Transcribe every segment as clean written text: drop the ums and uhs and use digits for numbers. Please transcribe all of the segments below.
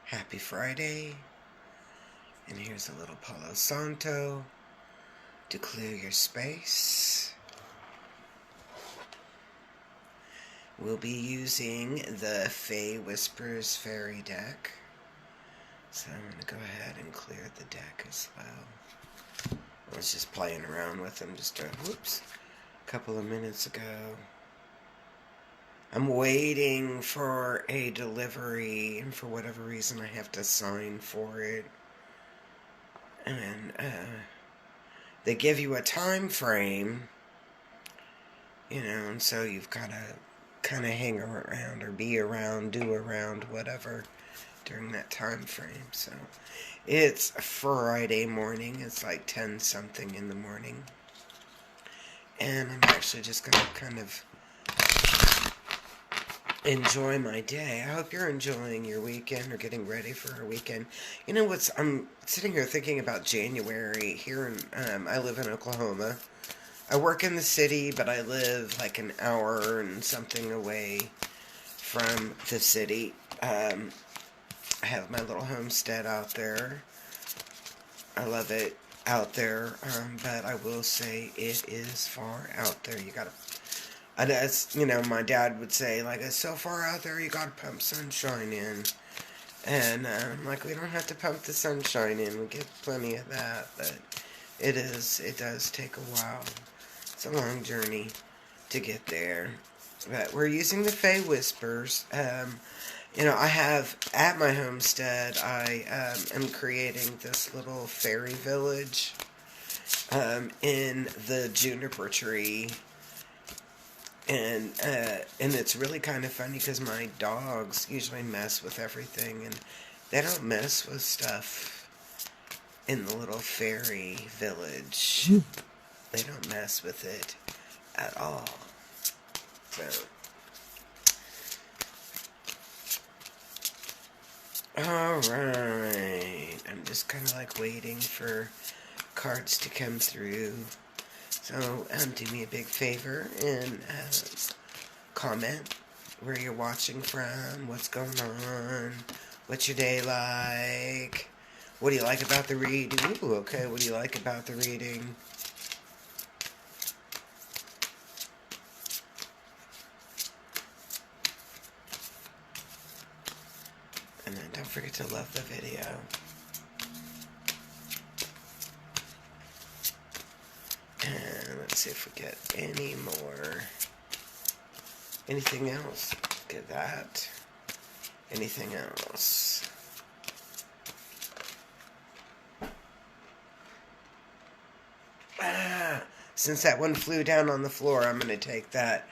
Happy Friday, and here's a little Palo Santo to clear your space. We'll be using the Fae Whispers Fairy deck, so I'm going to go ahead and clear the deck as well. I was just playing around with them just a couple of minutes ago. I'm waiting for a delivery, and for whatever reason I have to sign for it. And they give you a time frame, and so you've got to kind of hang around or be around, do around, whatever, during that time frame. So it's Friday morning. It's like 10 something in the morning. And I'm actually just going to kind of enjoy my day. I hope you're enjoying your weekend or getting ready for a weekend. You know what's, I'm sitting here thinking about January here in, I live in Oklahoma. I work in the city, but I live like an hour and something away from the city. I have my little homestead out there. I love it out there, but I will say it is far out there. You gotta, as my dad would say, like, it's so far out there, you gotta pump sunshine in. And like, we don't have to pump the sunshine in. We get plenty of that, but it does take a while. It's a long journey to get there. But we're using the Fae Whispers. I have, at my homestead, I am creating this little fairy village in the juniper tree. And it's really kind of funny because my dogs usually mess with everything, and they don't mess with stuff in the little fairy village. They don't mess with it at all. So, alright. I'm just kind of like waiting for cards to come through. So, do me a big favor and comment where you're watching from, what's going on, what's your day like, what do you like about the reading? Ooh, okay, what do you like about the reading? And then don't forget to love the video. And let's see if we get any more. Anything else? Get that. Anything else? Since that one flew down on the floor, I'm going to take that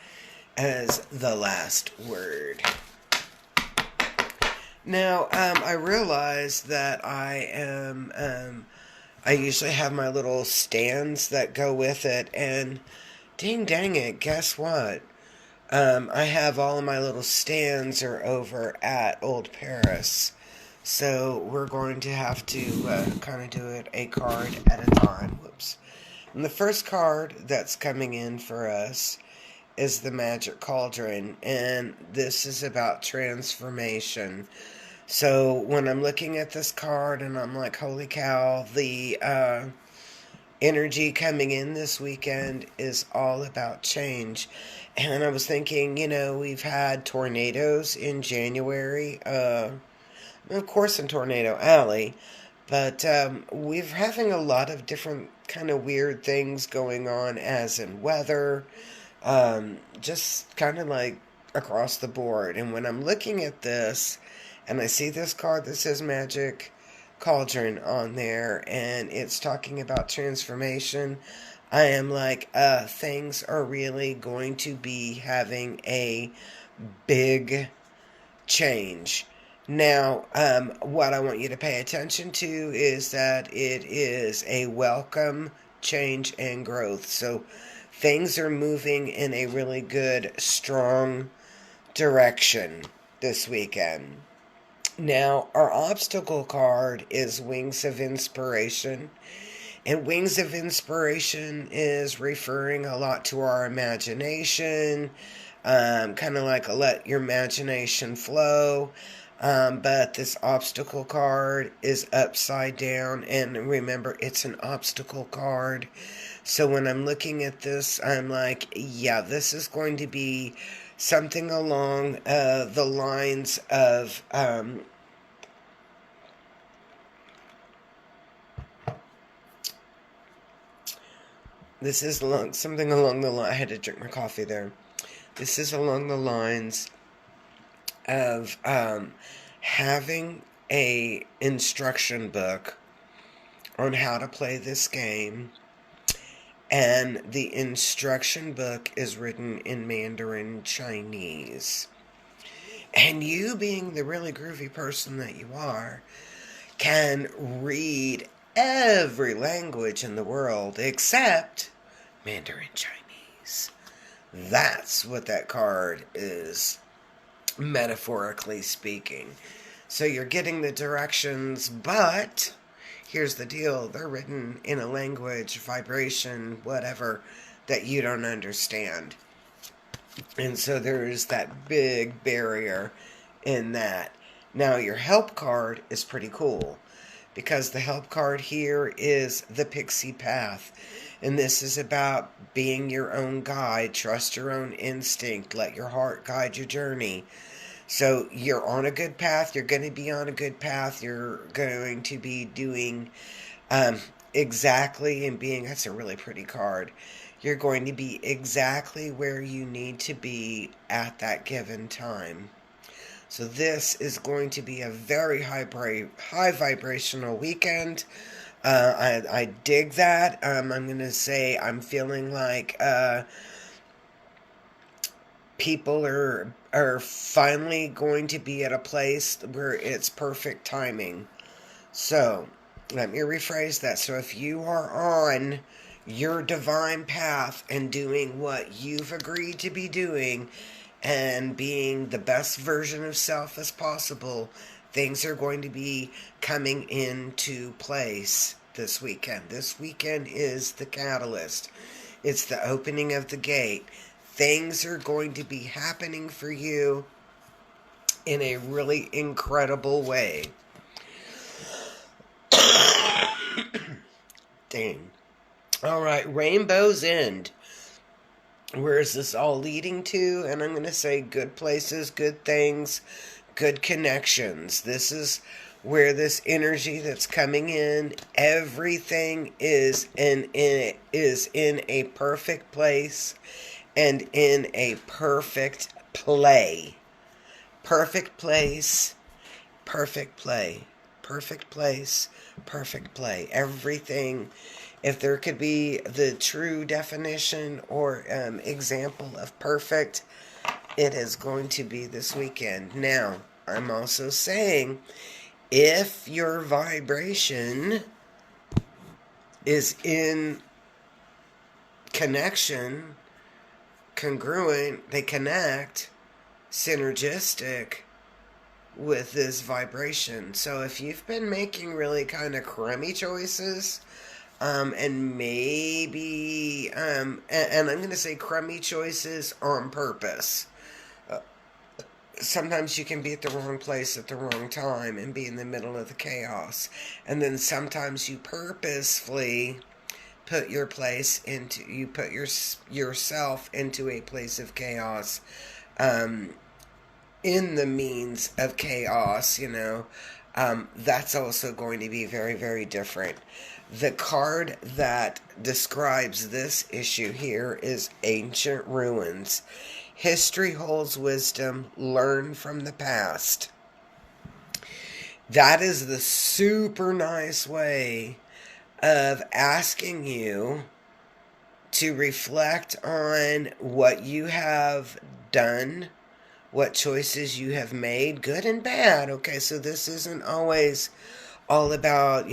as the last word. Now, I realized that I usually have my little stands that go with it, and dang it, guess what? I have all of my little stands are over at Old Paris, so we're going to have to kind of do it a card at a time. Whoops. And the first card that's coming in for us is the Magic Cauldron, and this is about transformation. So when I'm looking at this card and I'm like, holy cow, the energy coming in this weekend is all about change. And I was thinking, we've had tornadoes in January, of course in Tornado Alley, but we're having a lot of different kind of weird things going on, as in weather, just kind of like across the board. And when I'm looking at this, and I see this card that says Magic Cauldron on there, and it's talking about transformation, I am like, things are really going to be having a big change. Now, what I want you to pay attention to is that it is a welcome change and growth. So things are moving in a really good, strong direction this weekend. Now, our obstacle card is Wings of Inspiration. And Wings of Inspiration is referring a lot to our imagination, kind of like let your imagination flow. But this obstacle card is upside down, and remember, it's an obstacle card. So when I'm looking at this, I'm like, yeah, this is going to be something along the lines of this is something along the line. I had to drink my coffee there. This is along the lines of having a instruction book on how to play this game, and the instruction book is written in Mandarin Chinese. And you, being the really groovy person that you are, can read every language in the world except Mandarin Chinese. That's what that card is, metaphorically speaking. So you're getting the directions, but here's the deal. They're written in a language, vibration, whatever, that you don't understand. And so there is that big barrier in that. Now, your help card is pretty cool, because the help card here is the Pixie Path. And this is about being your own guide, trust your own instinct, let your heart guide your journey. So you're on a good path, you're going to be on a good path, you're going to be doing exactly and being, that's a really pretty card. You're going to be exactly where you need to be at that given time. So this is going to be a very high vibrational weekend. I dig that. I'm going to say I'm feeling like people are finally going to be at a place where it's perfect timing. So let me rephrase that. So if you are on your divine path and doing what you've agreed to be doing and being the best version of self as possible, things are going to be coming into place this weekend. This weekend is the catalyst. It's the opening of the gate. Things are going to be happening for you in a really incredible way. Dang. All right, Rainbow's End. Where is this all leading to? And I'm going to say good places, good things, good connections. This is where this energy that's coming in, everything is in a perfect place and in a perfect play. Perfect place, perfect play. Perfect place, perfect play. Everything, if there could be the true definition or example of perfect, it is going to be this weekend. Now, I'm also saying, if your vibration is in connection, congruent, they connect, synergistic with this vibration. So if you've been making really kind of crummy choices, and maybe, and I'm going to say crummy choices on purpose. Sometimes you can be at the wrong place at the wrong time and be in the middle of the chaos. And then sometimes you purposefully put yourself into a place of chaos, in the means of chaos, that's also going to be very, very different. The card that describes this issue here is Ancient Ruins. History holds wisdom. Learn from the past. That is the super nice way of asking you to reflect on what you have done, what choices you have made, good and bad. Okay, so this isn't always all about,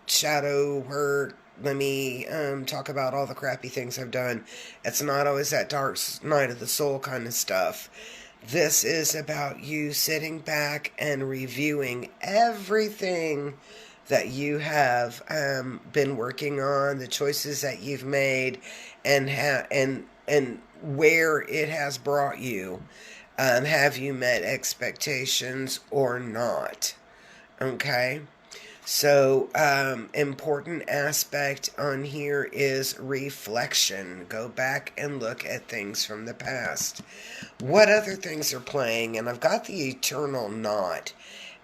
shadow work. Let me talk about all the crappy things I've done. It's not always that dark night of the soul kind of stuff. This is about you sitting back and reviewing everything that you have been working on, the choices that you've made, and where it has brought you. Have you met expectations or not? Okay. So, important aspect on here is reflection. Go back and look at things from the past. What other things are playing? And I've got the Eternal Knot.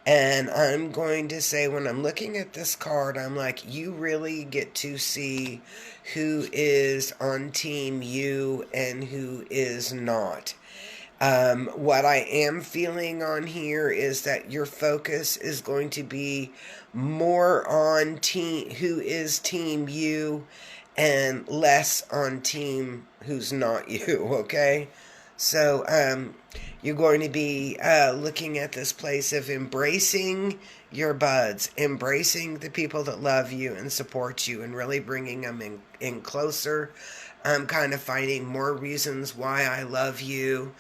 And I'm going to say, when I'm looking at this card, I'm like, you really get to see who is on team you and who is not. What I am feeling on here is that your focus is going to be more on team who is team you and less on team who's not you, okay? So, you're going to be looking at this place of embracing your buds, embracing the people that love you and support you, and really bringing them in closer. Kind of finding more reasons why I love you,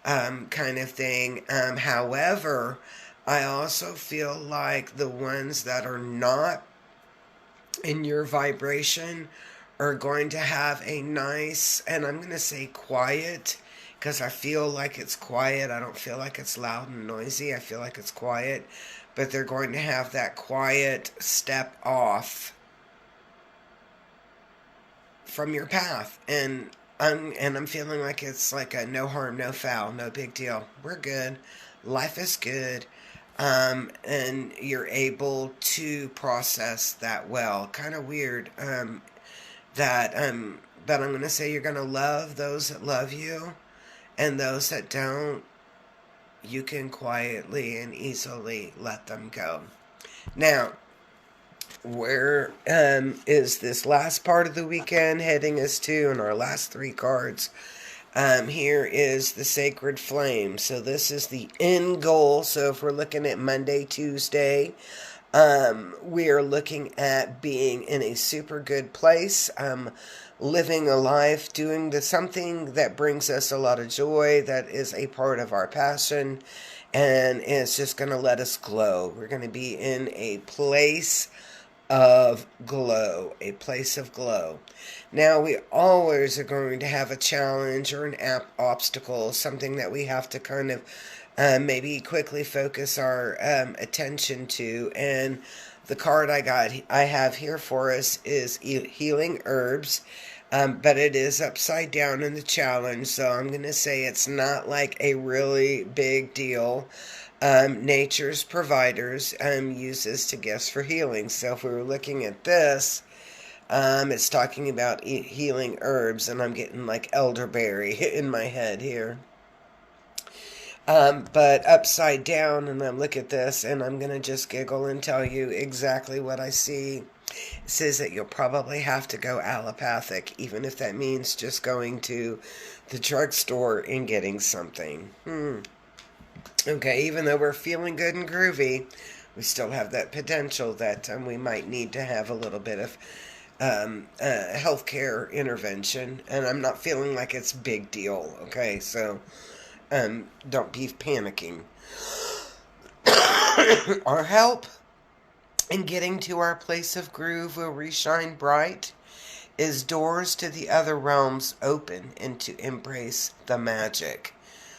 kind of thing. However, I also feel like the ones that are not in your vibration are going to have a nice, and I'm going to say quiet, because I feel like it's quiet. I don't feel like it's loud and noisy. I feel like it's quiet. But they're going to have that quiet step off from your path. And I'm feeling like it's like a no harm, no foul, no big deal. We're good. Life is good. And you're able to process that well. Kind of weird. But I'm going to say you're going to love those that love you, and those that don't, you can quietly and easily let them go. Now, where is this last part of the weekend heading us to? And our last three cards. Here is the Sacred Flame. So this is the end goal. So if we're looking at Monday, Tuesday, we are looking at being in a super good place, living a life, doing something that brings us a lot of joy, that is a part of our passion, and it's just going to let us glow. We're going to be in a place of glow, a place of glow. Now, we always are going to have a challenge or an obstacle, something that we have to kind of maybe quickly focus our attention to. And the card I have here for us is Healing Herbs. But it is upside down in the challenge, so I'm going to say it's not like a really big deal. Nature's Providers uses to gifts for healing. So if we were looking at this, it's talking about healing herbs, and I'm getting like elderberry in my head here. But upside down, and I look at this, and I'm going to just giggle and tell you exactly what I see. It says that you'll probably have to go allopathic, even if that means just going to the drugstore and getting something. Okay, even though we're feeling good and groovy, we still have that potential that we might need to have a little bit of healthcare intervention, and I'm not feeling like it's a big deal. Okay, so don't be panicking. Our help in getting to our place of groove where we shine bright is doors to the other realms open and to embrace the magic.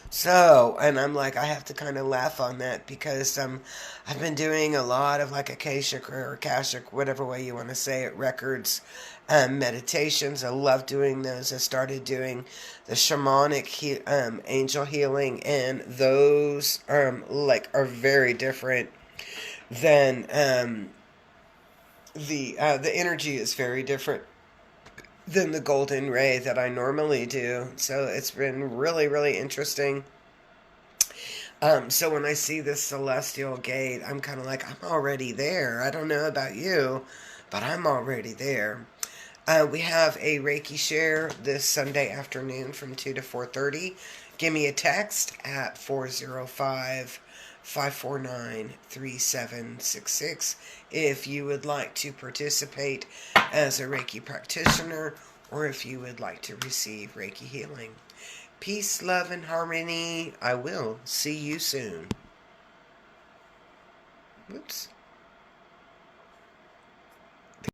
So, and I'm like, I have to kind of laugh on that because I've been doing a lot of like Akashic or Akashic, whatever way you want to say it, records, meditations. I love doing those. I started doing the shamanic angel healing, and those are very different than the energy is very different than the golden ray that I normally do. So it's been really, really interesting. So when I see this celestial gate, I'm kind of like, I'm already there. I don't know about you, but I'm already there. We have a Reiki share this Sunday afternoon from 2 to 4:30. Give me a text at 405-549-3766 if you would like to participate as a Reiki practitioner, or if you would like to receive Reiki healing. Peace, love, and harmony. I will see you soon. Whoops.